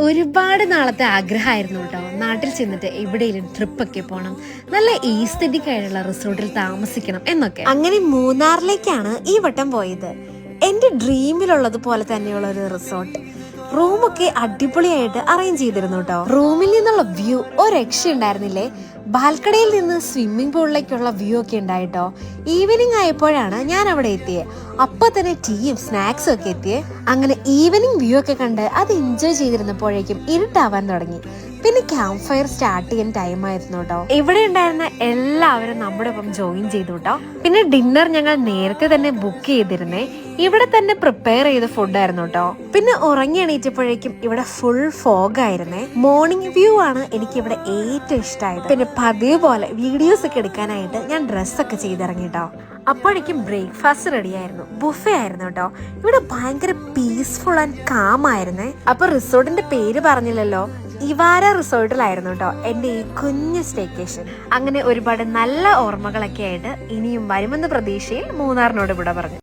ഒരുപാട് നാളത്തെ ആഗ്രഹമായിരുന്നു കേട്ടോ നാട്ടിൽ ചെന്നിട്ട് എവിടെയെങ്കിലും ട്രിപ്പൊക്കെ പോകണം, നല്ല ഈസ്തെറ്റിക് ആയിട്ടുള്ള റിസോർട്ടിൽ താമസിക്കണം എന്നൊക്കെ. അങ്ങനെ മൂന്നാറിലേക്കാണ് ഈ വട്ടം പോയത്. എന്റെ ഡ്രീമിലുള്ളത് പോലെ തന്നെയുള്ള ഒരു റിസോർട്ട്. റൂമൊക്കെ അടിപൊളിയായിട്ട് അറേഞ്ച് ചെയ്തിരുന്നു കേട്ടോ. റൂമിൽ നിന്നുള്ള വ്യൂ ഒരു രക്ഷ ഉണ്ടായിരുന്നില്ലേ. ബാൽക്കണിയിൽ നിന്ന് സ്വിമ്മിംഗ് പൂളിലേക്കുള്ള വ്യൂ ഒക്കെ ഉണ്ടായിട്ടോ. ഈവനിങ് ആയപ്പോഴാണ് ഞാൻ അവിടെ എത്തിയത്. അപ്പൊ തന്നെ ടീയും സ്നാക്സും ഒക്കെ എത്തിയേ. അങ്ങനെ ഈവനിങ് വ്യൂ ഒക്കെ കണ്ട് അത് എൻജോയ് ചെയ്തിരുന്നപ്പോഴേക്കും ഇരുട്ടാവാൻ തുടങ്ങി. പിന്നെ ക്യാമ്പ് ഫയർ സ്റ്റാർട്ട് ചെയ്യാൻ ടൈം ആയിരുന്നു കേട്ടോ. ഇവിടെ ഉണ്ടായിരുന്ന എല്ലാവരും നമ്മുടെ ഒപ്പം ജോയിൻ ചെയ്തു കേട്ടോ. പിന്നെ ഡിന്നർ ഞങ്ങൾ നേരത്തെ തന്നെ ബുക്ക് ചെയ്തിരുന്നേ. ഇവിടെ തന്നെ പ്രിപ്പയർ ചെയ്ത ഫുഡായിരുന്നു കേട്ടോ. പിന്നെ ഉറങ്ങി എണീറ്റപ്പോഴേക്കും ഇവിടെ ഫുൾ ഫോഗ് ആയിരുന്നേ. മോർണിംഗ് വ്യൂ ആണ് എനിക്ക് ഇവിടെ ഏറ്റവും ഇഷ്ടമായത്. പിന്നെ പതിവ് പോലെ വീഡിയോസ് ഒക്കെ എടുക്കാനായിട്ട് ഞാൻ ഡ്രസ്സൊക്കെ ചെയ്തിറങ്ങിട്ടോ. അപ്പോഴേക്കും ബ്രേക്ക്ഫാസ്റ്റ് റെഡി ആയിരുന്നു. ബുഫേ ആയിരുന്നു കേട്ടോ. ഇവിടെ ഭയങ്കര പീസ്ഫുൾ ആൻഡ് കാം ആയിരുന്നേ. അപ്പൊ റിസോർട്ടിന്റെ പേര് പറഞ്ഞില്ലല്ലോ, ഇവാര റിസോർട്ടിലായിരുന്നു കേട്ടോ എന്റെ ഈ കുഞ്ഞു സ്റ്റേക്കേഷൻ. അങ്ങനെ ഒരുപാട് നല്ല ഓർമ്മകളൊക്കെ ആയിട്ട് ഇനിയും വരുമെന്ന പ്രതീക്ഷയിൽ മൂന്നാറിനോട് ഇവിടെ പറഞ്ഞു.